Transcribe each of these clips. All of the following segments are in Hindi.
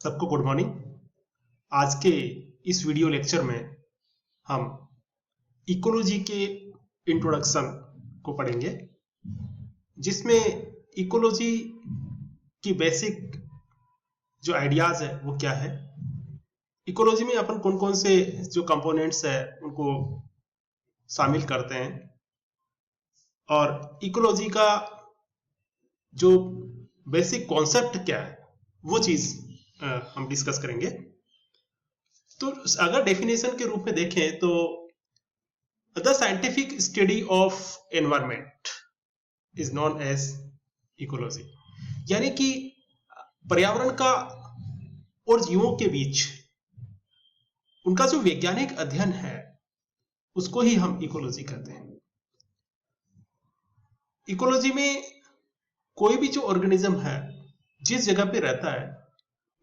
सबको गुड मॉर्निंग। आज के इस वीडियो लेक्चर में हम इकोलॉजी के इंट्रोडक्शन को पढ़ेंगे, जिसमें इकोलॉजी की बेसिक जो आइडियाज है वो क्या है, इकोलॉजी में अपन कौन कौन से जो कंपोनेंट्स है उनको शामिल करते हैं, और इकोलॉजी का जो बेसिक कॉन्सेप्ट क्या है वो चीज हम डिस्कस करेंगे। तो अगर डेफिनेशन के रूप में देखें तो the scientific study of environment is known as ecology, यानी कि पर्यावरण का और जीवों के बीच उनका जो वैज्ञानिक अध्ययन है उसको ही हम इकोलॉजी कहते हैं। इकोलॉजी में कोई भी जो ऑर्गेनिज्म है जिस जगह पे रहता है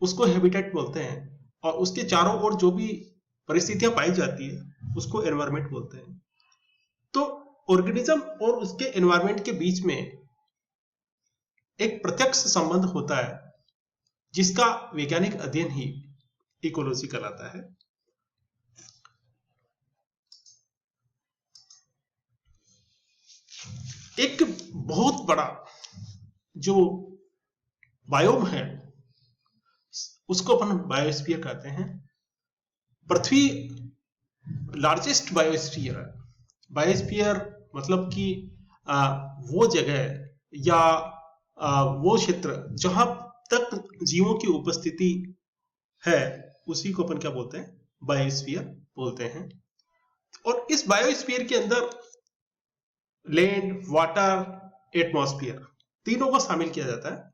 उसको हैबिटेट बोलते हैं, और उसके चारों ओर जो भी परिस्थितियां पाई जाती है उसको एनवायरमेंट बोलते हैं। तो ऑर्गेनिज्म और उसके एनवायरमेंट के बीच में एक प्रत्यक्ष संबंध होता है जिसका वैज्ञानिक अध्ययन ही इकोलॉजी कहलाता है। एक बहुत बड़ा जो बायोम है उसको अपन बायोस्फीयर कहते हैं। पृथ्वी लार्जेस्ट बायोस्फीयर है। बायोस्फीयर मतलब कि वो जगह या वो क्षेत्र जहां तक जीवों की उपस्थिति है उसी को अपन क्या बोलते हैं, बायोस्फीयर बोलते हैं। और इस बायोस्फीयर के अंदर लैंड, वाटर, एटमॉस्फेयर तीनों को शामिल किया जाता है।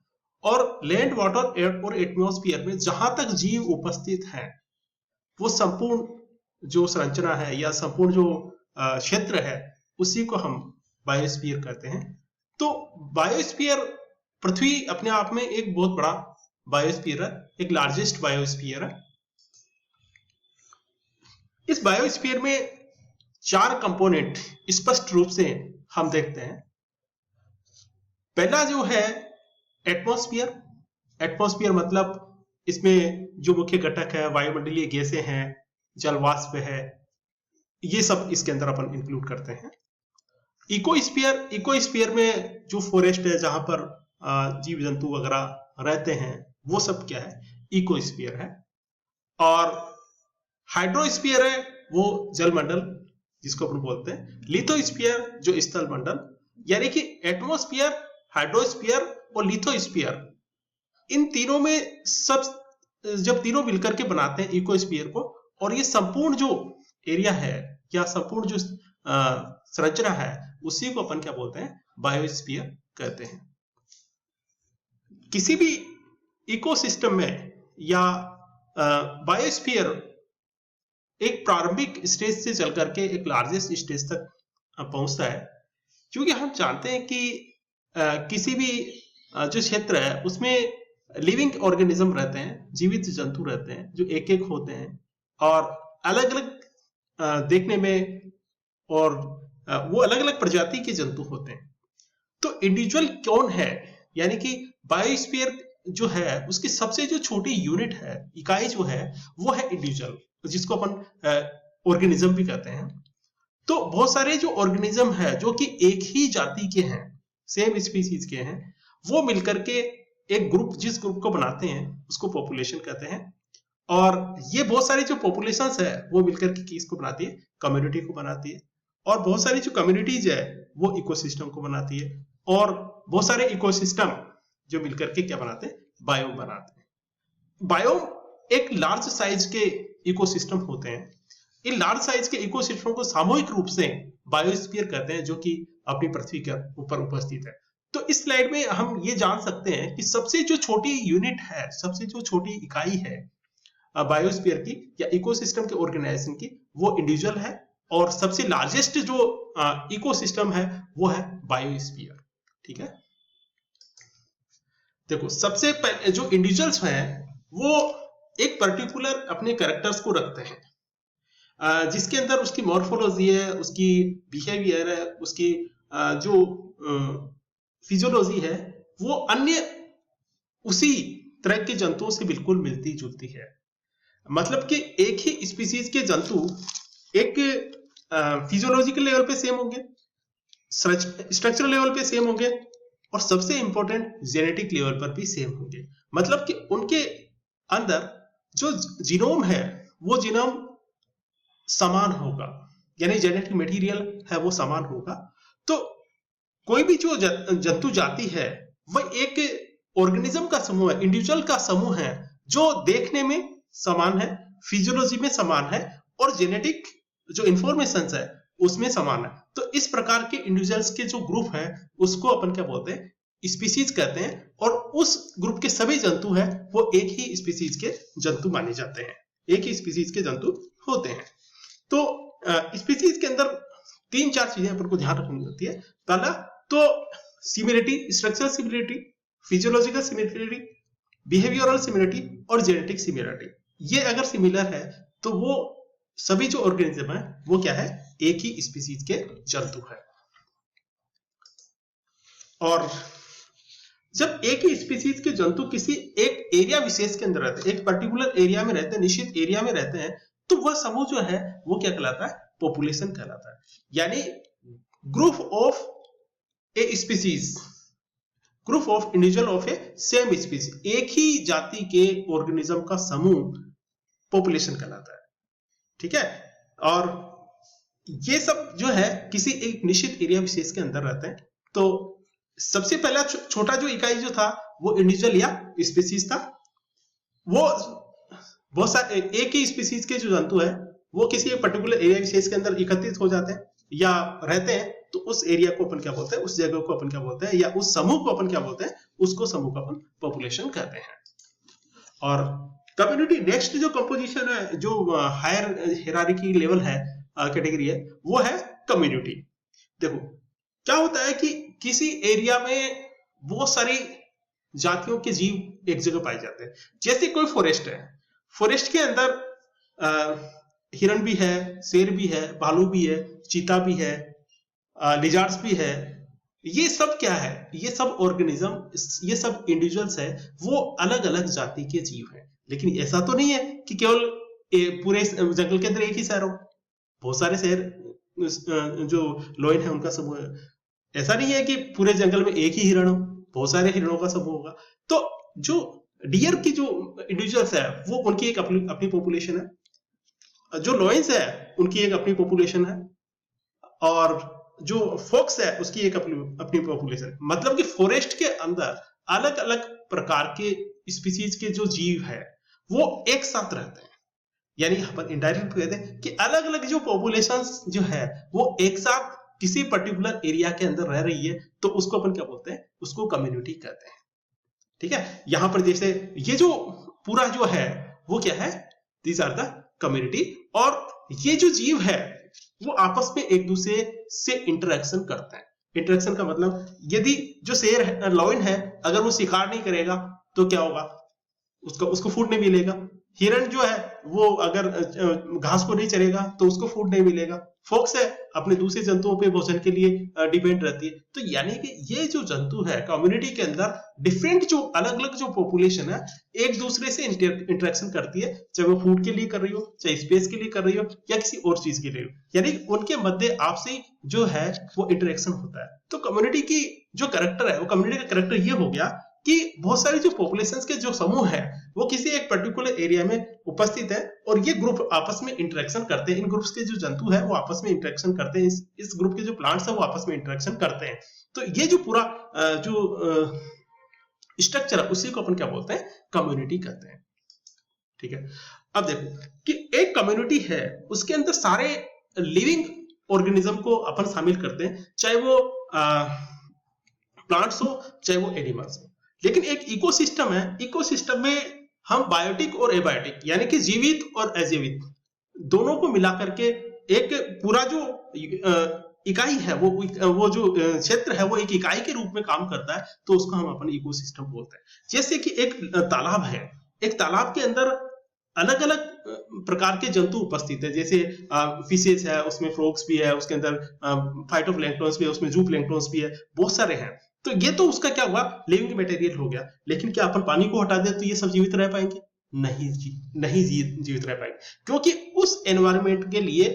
और लैंड, वाटर और एटमॉस्फेयर में जहां तक जीव उपस्थित हैं वो संपूर्ण जो संरचना है या संपूर्ण जो क्षेत्र है उसी को हम बायोस्फीयर कहते हैं। तो बायोस्फीयर, पृथ्वी अपने आप में एक बहुत बड़ा बायोस्फीयर है, एक लार्जेस्ट बायोस्फीयर है। इस बायोस्फीयर में 4 कंपोनेंट स्पष्ट रूप से हम देखते हैं। पहला जो है एटमॉस्फेयर। एटमॉस्फेयर मतलब इसमें जो मुख्य घटक है वायुमंडलीय गैसें हैं, जल वाष्प है, ये सब इसके अंदर अपन इंक्लूड करते हैं। इकोस्फीयर, इकोस्फीयर में जो फॉरेस्ट है जहां पर जीव जंतु वगैरह रहते हैं वो सब क्या है, इकोस्फीयर है। और हाइड्रोस्फीयर है वो जलमंडल जिसको अपन बोलते हैं। लिथोस्फीयर जो स्थल मंडल, यानी कि एटमॉस्फेयर, हाइड्रोस्फीयर और लिथोस्फीयर, इन तीनों में सब जब तीनों मिलकर के बनाते हैं इकोस्फीयर को, और ये संपूर्ण जो एरिया है या संपूर्ण जो संरचना है उसी को अपन क्या बोलते हैं, बायोस्फीयर कहते हैं। किसी भी इकोसिस्टम में या बायोस्फीयर एक प्रारंभिक स्टेज से चल करके एक लार्जेस्ट स्टेज तक पहुंचता है, क्योंकि हम जानते हैं कि किसी भी जो क्षेत्र है उसमें लिविंग ऑर्गेनिज्म रहते हैं, जीवित जंतु रहते हैं जो एक एक होते हैं और अलग अलग देखने में, और वो अलग अलग प्रजाति के जंतु होते हैं। तो इंडिविजुअल कौन है, यानी कि बायोस्फीयर जो है उसकी सबसे जो छोटी यूनिट है, इकाई जो है वो है इंडिविजुअल, जिसको अपन ऑर्गेनिज्म भी कहते हैं। तो बहुत सारे जो ऑर्गेनिज्म है जो कि एक ही जाति के हैं, सेम स्पीसीज के हैं, वो मिलकर के एक ग्रुप, जिस ग्रुप को बनाते हैं उसको पॉपुलेशन कहते हैं। और ये बहुत सारी जो पॉपुलेशंस है वो मिलकर के किसको बनाती है, कम्युनिटी को बनाती है। और बहुत सारी जो कम्युनिटीज है वो इकोसिस्टम को बनाती है। और बहुत सारे इकोसिस्टम जो मिलकर के क्या बनाते हैं, बायोम बनाते हैं। बायोम एक लार्ज साइज के इकोसिस्टम होते हैं। इन लार्ज साइज के इकोसिस्टम को सामूहिक रूप से बायोस्फीयर कहते हैं, जो कि अपनी पृथ्वी के ऊपर उपस्थित है। तो इस स्लाइड में हम ये जान सकते हैं कि सबसे जो छोटी यूनिट है, सबसे जो छोटी इकाई है बायोस्फीयर की या इकोसिस्टम के ऑर्गेनाइजेशन की, वो इंडिविजुअल है। और सबसे लार्जेस्ट जो इकोसिस्टम है वो है बायोस्फीयर। ठीक है, देखो सबसे पहले जो इंडिविजुअल्स हैं वो एक पर्टिकुलर अपने कैरेक्टर्स को रखते हैं, जिसके अंदर उसकी मॉर्फोलॉजी है, उसकी बिहेवियर है, उसकी जो फिजियोलॉजी है, वो अन्य उसी तरह के जंतुओं से बिल्कुल मिलती जुलती है। मतलब कि एक ही स्पीसीज के जंतु एक फिजियोलॉजिकल लेवल पे सेम होंगे, स्ट्रक्चरल लेवल पे सेम होंगे और सबसे इंपॉर्टेंट जेनेटिक लेवल पर भी सेम होंगे। मतलब कि उनके अंदर जो जीनोम है वो जीनोम समान होगा, यानी जेनेटिक मटेरियल है वो समान होगा। तो कोई भी जो जंतु जाति है वह एक ऑर्गेनिज्म का समूह है, इंडिविजुअल का समूह है जो देखने में समान है, फिजियोलॉजी में समान है और जेनेटिक जो इंफॉर्मेशन है उसमें समान है। तो इस प्रकार के इंडिविजुअल्स के जो ग्रुप है उसको अपन क्या बोलते हैं, स्पीसीज कहते हैं। और उस ग्रुप के सभी जंतु है वो एक ही स्पीसीज के जंतु माने जाते हैं, एक ही स्पीसीज के जंतु होते हैं। तो स्पीसीज के अंदर 3-4 चीजें अपन को ध्यान रखनी होती है। पहला तो similarity, structural similarity, physiological similarity, behavioural similarity और जेनेटिक सिमिलरिटी। ये अगर सिमिलर है तो वो सभी जो ऑर्गेनिज्म है वो क्या है, एक ही स्पीसीज के जंतु है। और जब एक ही स्पीसीज के जंतु किसी एक एरिया विशेष के अंदर रहते हैं, एक पर्टिकुलर एरिया में रहते हैं, निश्चित एरिया में रहते हैं, तो वह समूह जो है वो क्या कहलाता है, पॉपुलेशन कहलाता है। यानी group of a species, group of individual of A same species, एक ही जाति के ऑर्गेनिज्म का समूह पॉपुलेशन कहलाता है। ठीक है। और ये सब जो है किसी एक निश्चित एरिया विशेष के अंदर रहते हैं। तो सबसे पहला छोटा जो इकाई जो था वो इंडिविजुअल या स्पीसीज था। वो बहुत सारे एक ही स्पीसीज के जो जंतु है वो किसी एक पर्टिकुलर एरिया विशेष के अंदर एकत्रित हो जाते हैं या रहते हैं, तो उस एरिया को अपन क्या बोलते हैं, उस जगह को अपन क्या बोलते हैं, या उस समूह को अपन क्या बोलते हैं, उसको समूह को अपन पॉपुलेशन कहते हैं। और कम्युनिटी नेक्स्ट जो कंपोजिशन है, जो हायर हियरार्की लेवल है, कैटेगरी है, वो है कम्युनिटी। देखो क्या होता है कि किसी एरिया में बहुत सारी जातियों के जीव एक जगह पाए जाते हैं। जैसे कोई फॉरेस्ट है, फॉरेस्ट के अंदर हिरण भी है, शेर भी है, भालू भी है, चीता भी है, लिजार्ड्स भी है। ये सब क्या है, ये सब ऑर्गेनिज्म, ये सब इंडिविजुअल्स है, वो अलग अलग जाति के जीव हैं। लेकिन ऐसा तो नहीं है कि केवल पूरे जंगल के अंदर एक ही शेर हो, बहुत सारे शेर जो लोयन है उनका समूह है। ऐसा नहीं है कि पूरे जंगल में एक ही हिरण हो, बहुत सारे हिरणों का समूह होगा। तो जो डियर की जो इंडिविजुअल्स है वो उनकी एक अपनी पॉपुलेशन है, जो लॉयंस है उनकी एक अपनी पॉपुलेशन है, और जो फॉक्स है उसकी एक अपनी पॉपुलेशन है। मतलब कि फॉरेस्ट के अंदर अलग अलग प्रकार के स्पीसीज के जो जीव है वो एक साथ रहते हैं। यानी अपन इनडायरेक्ट कहते हैं कि अलग अलग जो पॉपुलेशंस जो है वो एक साथ किसी पर्टिकुलर एरिया के अंदर रह रही है, तो उसको अपन क्या बोलते हैं, उसको कम्युनिटी कहते हैं। ठीक है। यहां पर जैसे ये जो पूरा जो है वो क्या है, दीज आर द कम्युनिटी। और ये जो जीव है वो आपस में एक दूसरे से इंटरेक्शन करते हैं। इंटरेक्शन का मतलब, यदि जो शेर है, लॉयन है, अगर वो शिकार नहीं करेगा तो क्या होगा, उसको फूड नहीं मिलेगा। हिरण जो है वो अगर घास को नहीं चरेगा तो उसको फूड नहीं मिलेगा। फॉक्स है अपने दूसरे जंतुओं पे भोजन के लिए डिपेंड रहती है। तो यानी कि ये जो जंतु है कम्युनिटी के अंदर डिफरेंट जो अलग अलग जो पॉपुलेशन है एक दूसरे से इंटरेक्शन करती है, चाहे वो फूड के लिए कर रही हो, चाहे स्पेस के लिए कर रही हो, या किसी और चीज के लिए हो। यानी उनके मध्य आपसी जो है वो इंटरेक्शन होता है। तो कम्युनिटी की जो कैरेक्टर है, वो कम्युनिटी का कैरेक्टर ये हो गया कि बहुत सारी जो पॉपुलेशंस के जो समूह है वो किसी एक पर्टिकुलर एरिया में उपस्थित है और ये ग्रुप आपस में इंटरेक्शन करते हैं। इन ग्रुप्स के जो जंतु है वो आपस में इंटरेक्शन करते हैं, इस ग्रुप के जो प्लांट्स है वो आपस में इंटरेक्शन करते हैं। तो ये जो पूरा जो स्ट्रक्चर है उसी को अपन क्या बोलते हैं, कम्युनिटी कहते हैं। ठीक है। अब देखो कि एक कम्युनिटी है उसके अंदर सारे लिविंग ऑर्गेनिज्म को अपन शामिल करते हैं, चाहे वो प्लांट्स हो चाहे वो एनिमल्स हो। लेकिन एक इकोसिस्टम है, इकोसिस्टम में हम बायोटिक और एबायोटिक यानी कि जीवित और अजीवित दोनों को मिलाकर के एक पूरा जो इकाई है वो जो क्षेत्र है वो एक इकाई के रूप में काम करता है, तो उसको हम अपन इकोसिस्टम बोलते हैं। जैसे कि एक तालाब है, एक तालाब के अंदर अलग अलग प्रकार के जंतु उपस्थित है। जैसे फिशेस है, उसमें फ्रॉग्स भी है, उसके अंदर फाइटोप्लैंक्टन्स भी है, उसमें जूप्लैंक्टन्स भी है, बहुत सारे हैं। तो ये तो उसका क्या हुआ, लिविंग मटेरियल हो गया। लेकिन क्या अपन पानी को हटा दे तो ये सब जीवित रह पाएंगे? नहीं जीवित रह पाएंगे, क्योंकि उस एनवायरनमेंट के लिए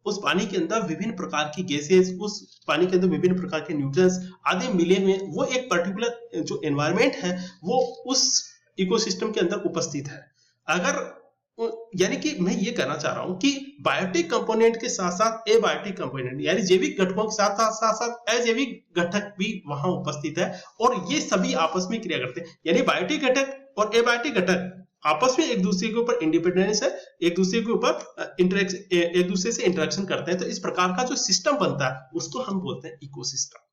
उस पानी के अंदर विभिन्न प्रकार की गैसेस, उस पानी के अंदर विभिन्न प्रकार के न्यूट्रिएंट्स आदि मिले हुए, वो एक पर्टिकुलर जो एनवायरनमेंट है वो उस इकोसिस्टम के अंदर उपस्थित है। अगर यानी कि मैं ये कहना चाह रहा हूं कि बायोटिक कंपोनेंट के साथ साथ एबायोटिक कंपोनेंट यानी जैविक घटकों के साथ साथ अजैविक घटक भी वहां उपस्थित है, और ये सभी आपस में क्रिया करते हैं। यानी बायोटिक घटक और एबायोटिक घटक आपस में एक दूसरे के ऊपर इंडिपेंडेंस है, एक दूसरे के ऊपर एक दूसरे से इंटरेक्शन करते हैं। तो इस प्रकार का जो सिस्टम बनता है उसको हम बोलते हैं इकोसिस्टम।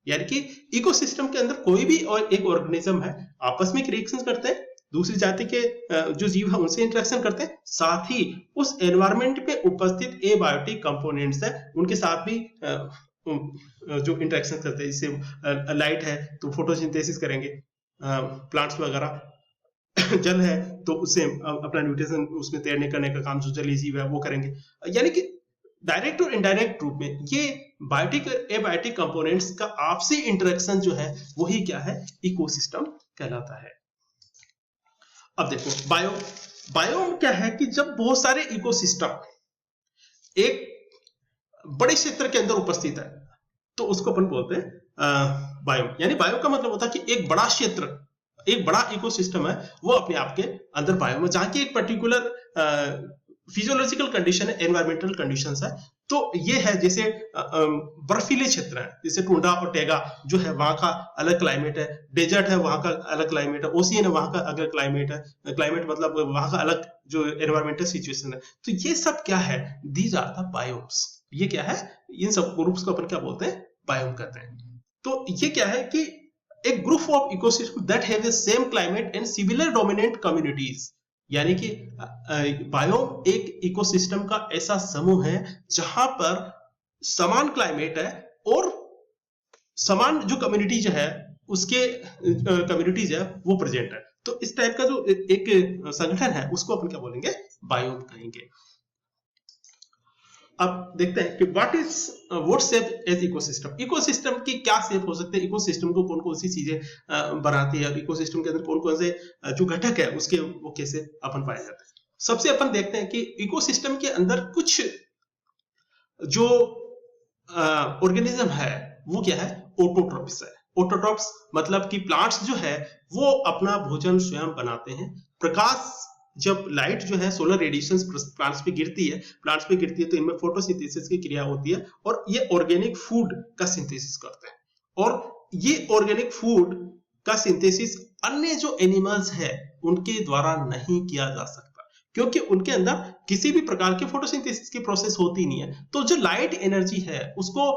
यानी कि इकोसिस्टम के अंदर कोई भी और एक ऑर्गेनिज्म है आपस में रिएक्शन करते हैं, दूसरी जाति के जो जीव है उनसे इंटरेक्शन करते हैं, साथ ही उस एनवायरनमेंट पे उपस्थित एबायोटिक कंपोनेंट्स है उनके साथ भी जो इंटरेक्शन करते हैं। जैसे लाइट है तो फोटोसिंथेसिस करेंगे प्लांट्स वगैरह, जल है तो उससे अपना न्यूट्रिशन उसमें तैरने करने का काम जो जलीय जीव है वो करेंगे। यानी कि डायरेक्ट और इनडायरेक्ट रूप में ये बायोटिक एबायोटिक कंपोनेंट्स का आपसी इंटरेक्शन जो है वही क्या है, इकोसिस्टम कहलाता है। अब देखो बायोम क्या है कि जब बहुत सारे इकोसिस्टम एक बड़े क्षेत्र के अंदर उपस्थित है तो उसको अपन बोलते हैं बायोम। यानी बायो का मतलब होता है कि एक बड़ा क्षेत्र, एक बड़ा इकोसिस्टम है वो अपने आप के अंदर बायोम है, जहां की एक पर्टिकुलर फिजियोलॉजिकल कंडीशन है, एनवायरमेंटल कंडीशंस है। तो ये है जैसे बर्फीले क्षेत्र है, जैसे टुंड्रा और टेगा जो है वहां का अलग क्लाइमेट है, डेजर्ट है वहां का अलग क्लाइमेट है, ओशियन है वहां का अलग क्लाइमेट है, क्लाइमेट मतलब वहां का अलग जो एनवायरमेंटल सिचुएशन है। तो ये सब क्या है, दीज आर द बायोम्स। ये क्या है, इन सब ग्रुप्स को अपन क्या बोलते हैं, बायोम कहते हैं। तो ये क्या है कि एक group of ecosystem that have the same climate and similar dominant communities. यानी कि बायोम एक इकोसिस्टम का ऐसा समूह है जहां पर समान क्लाइमेट है और समान जो कम्युनिटीज है उसके कम्युनिटीज है वो प्रेजेंट है। तो इस टाइप का जो एक संगठन है उसको अपन क्या बोलेंगे, बायोम कहेंगे। अब देखते हैं कि what shape as ecosystem. Ecosystem की क्या शेप हो सकते हैं, इकोसिस्टम को कौन कौन सी चीजें बनाती है, और इकोसिस्टम के अंदर कौन कौन से जो घटक है उसके वो कैसे अपन पाए जाते हैं। सबसे अपन देखते हैं कि इकोसिस्टम के अंदर कुछ जो ऑर्गेनिज्म है वो क्या है, ऑटोट्रॉप्स है। ऑटोट्रॉप्स मतलब कि प्लांट्स जो है वो अपना भोजन स्वयं बनाते हैं। प्रकाश जब लाइट जो है सोलर रेडिएशन प्लांट्स पे गिरती है तो इनमें फोटोसिंथेसिस की क्रिया होती है और ये ऑर्गेनिक फूड का सिंथेसिस करते हैं। और ये ऑर्गेनिक फूड का सिंथेसिस अन्य जो एनिमल्स है उनके द्वारा नहीं किया जा सकता, क्योंकि उनके अंदर किसी भी प्रकार के फोटोसिंथेसिस की प्रोसेस होती नहीं है। तो जो लाइट एनर्जी है उसको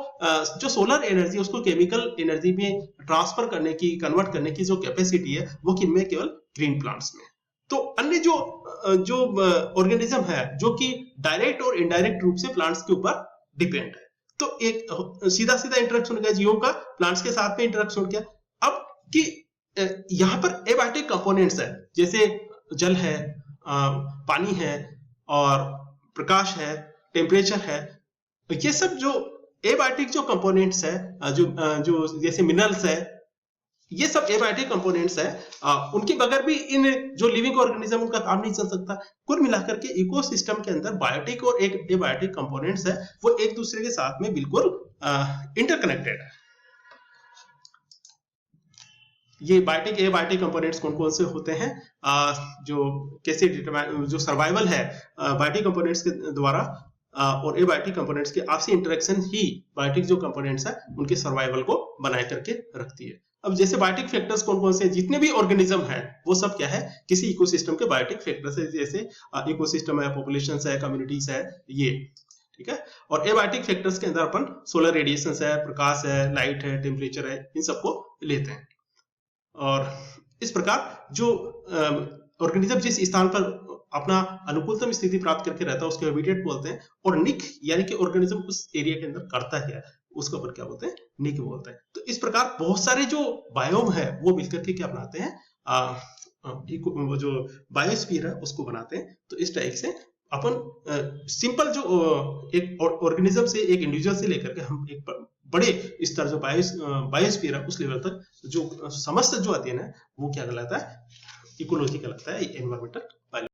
जो सोलर एनर्जी है उसको केमिकल एनर्जी में ट्रांसफर करने की, कन्वर्ट करने की जो कैपेसिटी है वो किनमें, केवल ग्रीन प्लांट्स में। तो अन्य जो ऑर्गेनिज्म है जो कि डायरेक्ट और इनडायरेक्ट रूप से प्लांट्स के ऊपर डिपेंड है, तो एक सीधा इंटरेक्शन हो गया जीवों का प्लांट्स के साथ में इंटरेक्शन हो गया। अब कि यहाँ पर एबायोटिक कंपोनेंट्स है, जैसे जल है, पानी है और प्रकाश है, टेम्परेचर है। ये सब जो एबायोटिक जो कंपोनेंट्स है, जो जैसे मिनरल्स है, ये सब एबायोटिक कंपोनेंट्स है, उनके बगैर भी इन जो लिविंग ऑर्गेनिज्म उनका काम नहीं चल सकता। कुल मिलाकर के इकोसिस्टम के अंदर बायोटिक और एक एबायोटिक कंपोनेंट्स है वो एक दूसरे के साथ में बिल्कुल इंटरकनेक्टेड है। ये बायोटिक एबायोटिक कंपोनेंट्स कौन कौन से होते हैं, जो कैसे जो सर्वाइवल है बायोटिक कंपोनेंट्स के द्वारा और एबायोटिक कंपोनेंट्स के आपसी इंटरेक्शन ही बायोटिक जो कंपोनेंट्स है उनके सर्वाइवल को बनाए करके रखती है। अब जैसे बायोटिक फैक्टर्स कौन कौन से, जितने भी ऑर्गेनिज्म है वो सब क्या है, किसी इकोसिस्टम के बायोटिक फैक्टर्स है। जैसे इकोसिस्टम है, पॉपुलेशंस है, कम्युनिटीज है, ये ठीक है। और एबायोटिक फैक्टर्स के अंदर अपन सोलर रेडिएशन है, प्रकाश है, लाइट है, टेम्परेचर है, इन सबको लेते हैं। और इस प्रकार जो ऑर्गेनिज्म जिस स्थान पर अपना अनुकूलतम स्थिति प्राप्त करके रहता है उसके हैबिटेट बोलते हैं। और निक यानी कि ऑर्गेनिज्म उस एरिया के अंदर करता है उसको अपन क्या बोलते हैं, निक बोलते हैं। तो इस प्रकार बहुत सारे जो बायोम है वो मिलकर के क्या बनाते हैं, वो जो बायोस्फीयर है उसको बनाते हैं। तो इस टाइप से अपन सिंपल जो एक ऑर्गेनिज्म से, एक इंडिविजुअल से लेकर के हम एक बड़े स्तर जो बायोस्फीयर है उस लेवल तक जो समस्त जो अध्ययन है वो क्या कहलाता है, इकोलॉजी कहलाता है, एनवायरमेंटल